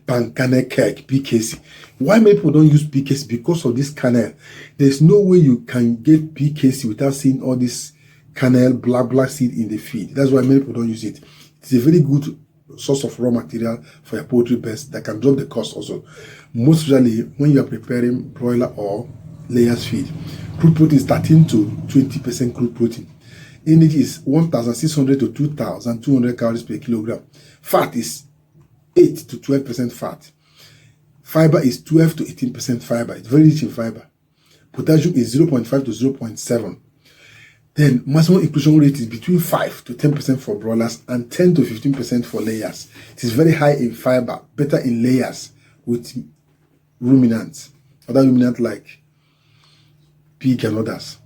palm kernel cake, PKC. Why many people don't use PKC? Because of this kernel. There's no way you can get PKC without seeing all this kernel, black seed in the feed. That's why many people don't use it. It's a very good source of raw material for your poultry birds that can drop the cost also. Most usually, when you are preparing broiler or layers feed, crude protein is 13 to 20% crude protein. Energy is 1,600 to 2,200 calories per kilogram. Fat is 8 to 12% fat. Fiber is 12 to 18% fiber. It's very rich in fiber. Potassium is 0.5 to 0.7. Then maximum inclusion rate is between 5 to 10% for broilers and 10 to 15% for layers. It is very high in fiber, better in layers with ruminants, other ruminants like pig and others.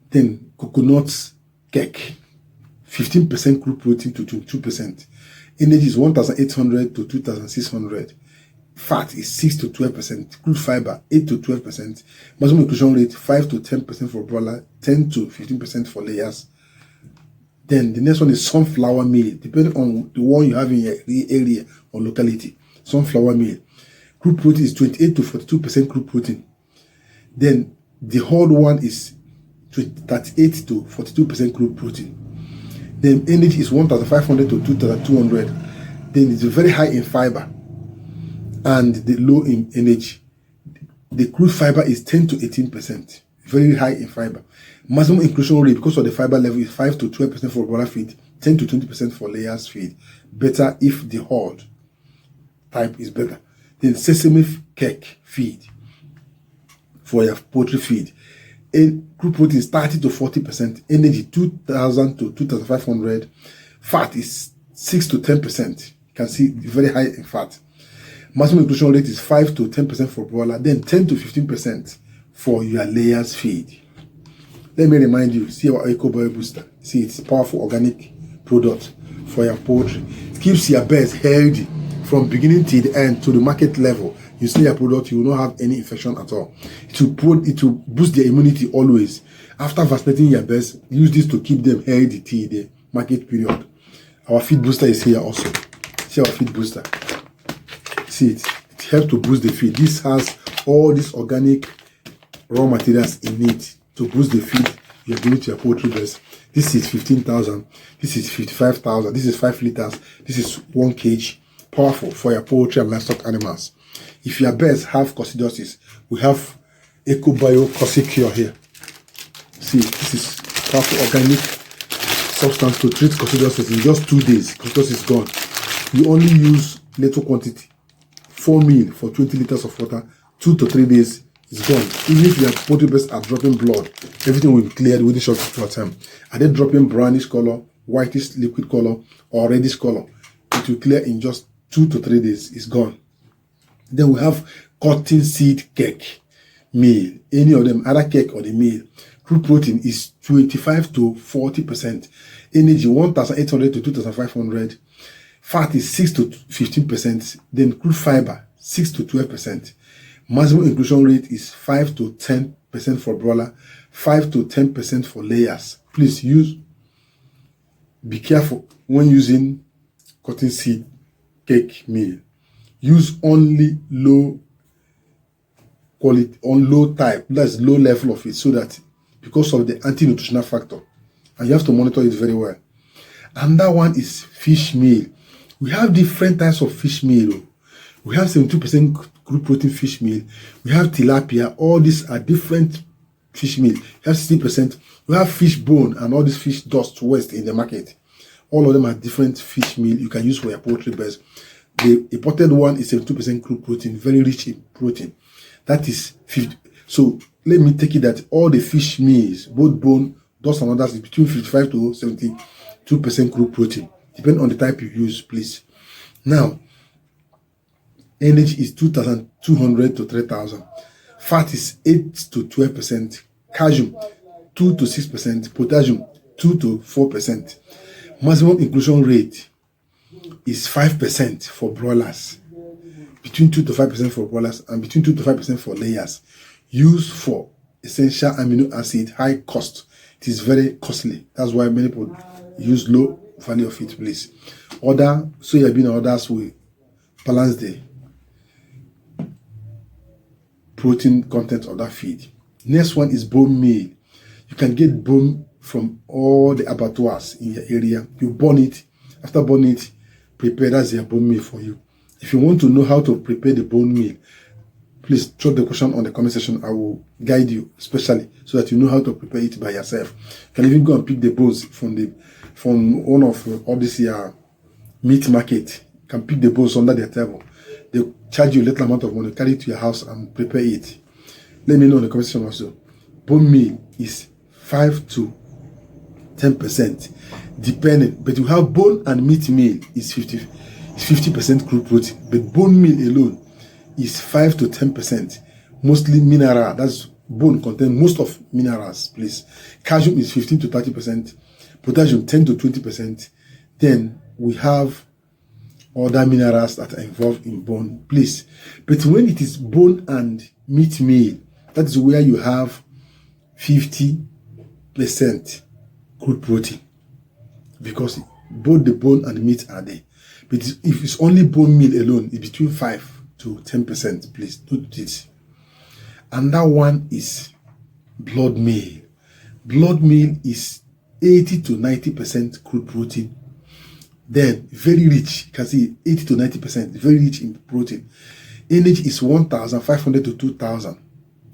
Then coconut cake, 15% crude protein to 22%. Energy is 1,800 to 2,600. Fat is 6 to 12%. Crude fiber 8 to 12%. Maximum inclusion rate 5 to 10% for broiler, 10 to 15% for layers. Then the next one is sunflower meal, depending on the one you have in your area or locality. Sunflower meal. Crude protein is 28 to 42% crude protein. Then the whole one is 38 to 42% crude protein. Then energy is 1,500 to 2,200. Then it's very high in fiber and the low in energy. The crude fiber is 10 to 18%, very high in fiber. Maximum inclusion rate because of the fiber level is 5 to 12% for broiler feed, 10 to 20% for layers feed. Better if the hard type is better. Then sesame cake feed for your poultry feed. And crude protein is 30 to 40%, energy 2,000 to 2,500, fat is 6 to 10%. You can see very high in fat. Maximum inclusion rate is 5 to 10% for broiler, then 10 to 15% for your layers feed. Let me remind you, see our Eco Bio Booster. See, it's a powerful organic product for your poultry. It keeps your birds healthy from beginning to the end to the market level. You see your product, you will not have any infection at all. It will boost their immunity always. After vaccinating your birds, use this to keep them healthy till the market period. Our feed booster is here also. See our feed booster. See it. It helps to boost the feed. This has all these organic raw materials in it to boost the feed you're giving to your poultry birds. This is 15,000. This is 55,000. This is 5 liters. This is 1 kg. Powerful for your poultry and livestock animals. If your birds have coccidiosis, we have EcoBio Coccicure here. See, this is powerful organic substance to treat coccidiosis in just 2 days. Coccidiosis is gone. You only use little quantity, 4 ml for 20 liters of water. 2 to 3 days is gone. Even if your poultry birds are dropping blood, everything will be cleared within short time. Are they dropping brownish color, whitish liquid color, or reddish color? It will clear in just 2 to 3 days. It's gone. Then we have cotton seed cake meal. Any of them, either cake or the meal. Crude protein is 25 to 40%. Energy 1,800 to 2,500. Fat is 6 to 15%. Then crude fiber 6 to 12%. Maximum inclusion rate is 5 to 10% for broiler, 5 to 10% for layers. Please be careful when using cotton seed cake meal. Use only low quality, on low type, that's low level of it, so that because of the anti-nutritional factor, and you have to monitor it very well. And that one is fish meal. We have different types of fish meal. We have 72% crude protein fish meal. We have tilapia. All these are different fish meal. We have 60%. We have fish bone and all these fish dust waste in the market. All of them are different fish meal you can use for your poultry birds. The imported one is 72% crude protein, very rich in protein. That is 50. So let me take it that all the fish meals, both bone, dust and others, is between 55 to 72% crude protein. Depending on the type you use, please. Now, energy is 2,200 to 3,000. Fat is 8 to 12%. Calcium 2 to 6%. Potassium 2 to 4%. Maximum inclusion rate is 5% for broilers, between 2 to 5% for broilers, and between 2 to 5% for layers. Used for essential amino acid, high cost. It is very costly. That's why many people use low value of it, please. Other soybean and others will balance the protein content of that feed. Next one is bone meal. You can get bone from all the abattoirs in your area. You burn it. After burning it, prepare, that's your bone meal for you. If you want to know how to prepare the bone meal, please drop the question on the comment section. I will guide you, especially so that you know how to prepare it by yourself. You can even go and pick the bones from one of all this meat market. You can pick the bones under their table. They charge you a little amount of money, carry it to your house and prepare it. Let me know in the comment section also. Bone meal is 5 to 10%, depending. But you have bone and meat meal is 50% crude protein. But bone meal alone is 5 to 10%, mostly mineral. That's bone contain most of minerals, please. Calcium is 15 to 30%, potassium 10 to 20%. Then we have other minerals that are involved in bone, please. But when it is bone and meat meal, that is where you have 50% crude protein, because both the bone and the meat are there. But if it's only bone meal alone, it's between 5 to 10%, please note this. And that one is blood meal. Blood meal is 80 to 90% crude protein. Then very rich, you can see 80 to 90%, very rich in protein. Energy is 1,500 to 2,000.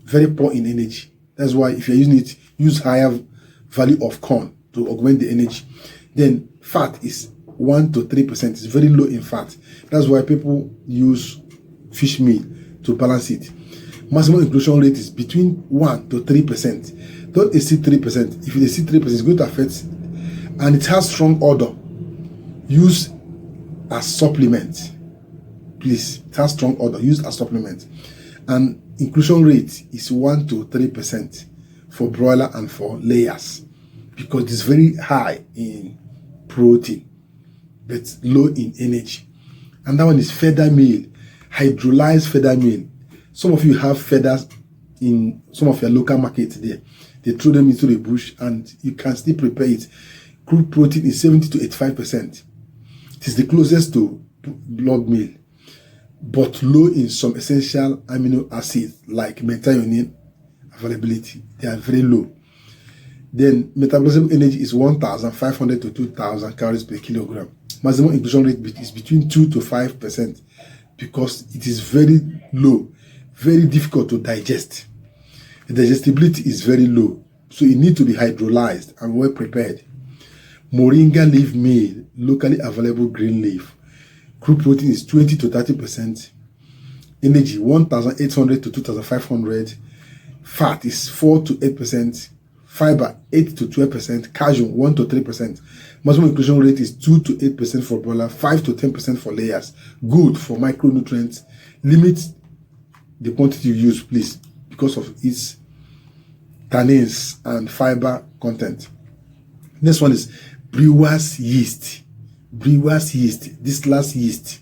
Very poor in energy. That's why if you're using it, use higher value of corn to augment the energy. Then fat is 1 to 3%. It's very low in fat. That's why people use fish meal to balance it. Maximum inclusion rate is between 1 to 3%. Don't exceed 3%. If you exceed 3%, it's going to affect, and it has strong odor. Use as supplement, please. It has strong odor. Use as supplement. And inclusion rate is 1 to 3% for broiler and for layers, because it's very high in protein but low in energy. And that one is feather meal, hydrolyzed feather meal. Some of you have feathers in some of your local markets there. They throw them into the bush and you can still prepare it. Crude protein is 70 to 85%. It is the closest to blood meal, but low in some essential amino acids like methionine availability. They are very low. Then metabolism energy is 1,500 to 2,000 calories per kilogram. Maximum inclusion rate is between 2 to 5%, because it is very low, very difficult to digest. The digestibility is very low, so it needs to be hydrolyzed and well prepared. Moringa leaf meal, locally available green leaf. Crude protein is 20 to 30%. Energy 1,800 to 2,500. Fat is 4 to 8%. Fiber 8 to 12%. Calcium 1 to 3%. Maximum inclusion rate is 2 to 8% for broiler, 5 to 10% for layers. Good for micronutrients. Limit the quantity you use, please, because of its tannins and fiber content. Next one is brewer's yeast. Brewer's yeast, this last yeast,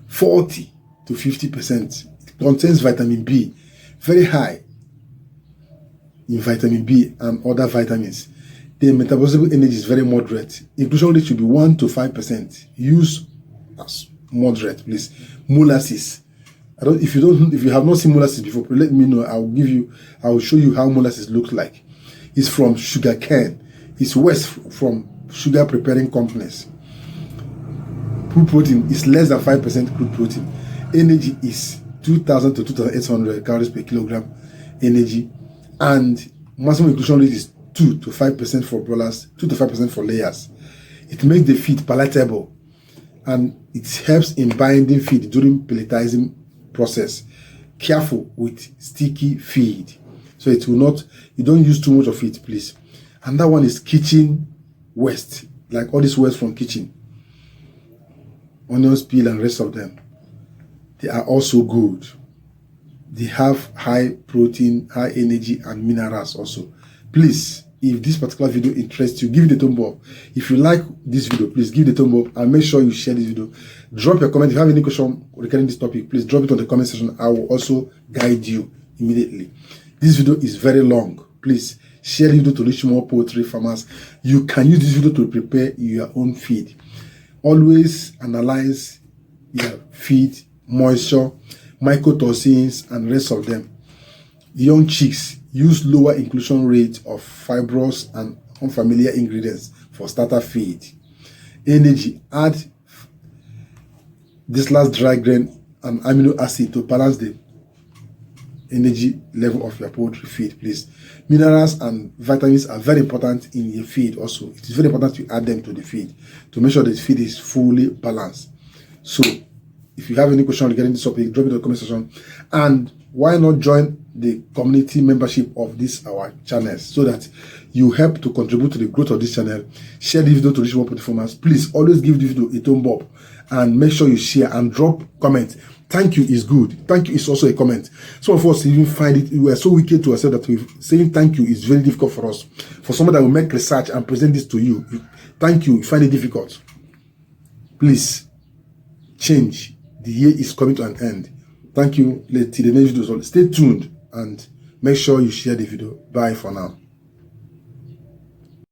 40 to 50%. It contains vitamin B, very high in vitamin B and other vitamins. The metabolism energy is very moderate. Inclusion rate should be 1 to 5%. Use as moderate, please. Molasses. If you have not seen molasses before, let me know. I will show you how molasses looks like. It's from sugar cane. It's waste from sugar preparing companies. Crude protein is less than 5% crude protein. Energy is 2,000 to 2,800 calories per kilogram energy, and maximum inclusion rate is 2 to 5% for broilers, 2 to 5% for layers. It makes the feed palatable, and it helps in binding feed during pelletizing process. Careful with sticky feed, so it will not. You don't use too much of it, please. And that one is kitchen waste, like all this waste from kitchen, onions, peel, and rest of them. They are also good. They have high protein, high energy, and minerals also. Please, if this particular video interests you, give it a thumb up. If you like this video, please give it a thumb up and make sure you share this video. Drop your comment. If you have any question regarding this topic, please drop it on the comment section. I will also guide you immediately. This video is very long. Please share the video to reach more poultry farmers. You can use this video to prepare your own feed. Always analyze yeah, feed, moisture, mycotoxins, and rest of them. Young chicks, use lower inclusion rate of fibrous and unfamiliar ingredients for starter feed. Energy, add this last dry grain and amino acid to balance the energy level of your poultry feed, please. Minerals and vitamins are very important in your feed also. It is very important to add them to the feed to make sure the feed is fully balanced. So if you have any question regarding this topic, drop it in the comment section. And why not join the community membership of this our channels, so that you help to contribute to the growth of this channel. Share the video to reach more performance. Please always give the video a thumb up and make sure you share and drop comment. Thank you is good. Thank you is also a comment. Some of us even find it, we are so wicked to ourselves that we saying thank you is very difficult for us. For someone that will make research and present this to you, thank you, you find it difficult. Please change. The year is coming to an end. Thank you. Till the next video. Stay tuned and make sure you share the video. Bye for now.